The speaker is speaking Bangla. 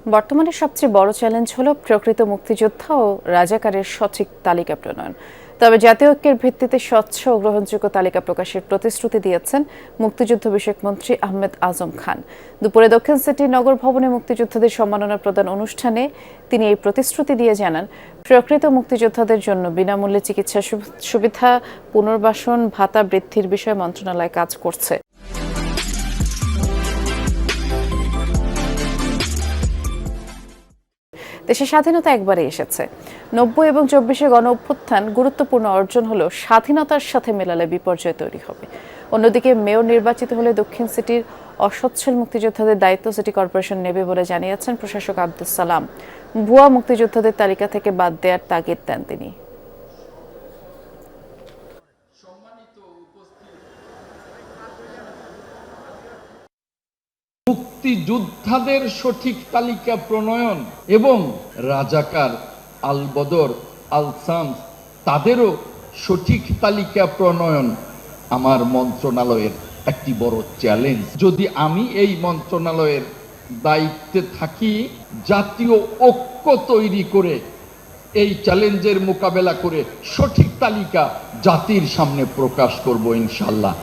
বর্তমানে সবচেয়ে বড় চ্যালেঞ্জ হলো প্রকৃত মুক্তিযোদ্ধা ও রাজাকারের সঠিক তালিকা প্রণয়ন। তবে জাতীয় ঐক্যের ভিত্তিতে স্বচ্ছ ও গ্রহণযোগ্য তালিকা প্রকাশের প্রতিশ্রুতি দিয়েছেন মুক্তিযুদ্ধ বিষয়ক মন্ত্রী আহমেদ আজম খান। দুপুরে দক্ষিণ সিটি নগর ভবনে মুক্তিযোদ্ধাদের সম্মাননা প্রদান অনুষ্ঠানে তিনি এই প্রতিশ্রুতি দিয়ে জানান, প্রকৃত মুক্তিযোদ্ধাদের জন্য বিনামূল্যে চিকিৎসা সুবিধা, পুনর্বাসন ভাতা বৃদ্ধির বিষয়ে মন্ত্রণালয় কাজ করছে। দেশের স্বাধীনতা একবারে এসেছে। 90 এবং 24-এ গণ অভ্যুত্থান গুরুত্বপূর্ণ অর্জন হলেও স্বাধীনতার সাথে মেলালে বিপর্যয় তৈরি হবে। অন্যদিকে মেয়র নির্বাচিত হলে দক্ষিণ সিটির অসচ্ছল মুক্তিযোদ্ধাদের দায়িত্ব সিটি কর্পোরেশন নেবে বলে জানিয়েছেন প্রশাসক আব্দুস সালাম। ভুয়া মুক্তিযোদ্ধাদের তালিকা থেকে বাদ দেওয়ার তাগিদ দেন তিনি। মুক্তিযোদ্ধাদের সঠিক তালিকা প্রণয়ন এবং রাজাকার, আল বদর, আল শামস তাদেরও সঠিক তালিকা প্রণয়ন আমার মন্ত্রণালয়ের একটি বড় চ্যালেঞ্জ। যদি আমি এই মন্ত্রণালয়ের দায়িত্বে থাকি, জাতীয় ঐক্য তৈরি করে এই চ্যালেঞ্জের মোকাবেলা করে সঠিক তালিকা জাতির সামনে প্রকাশ করব ইনশাআল্লাহ।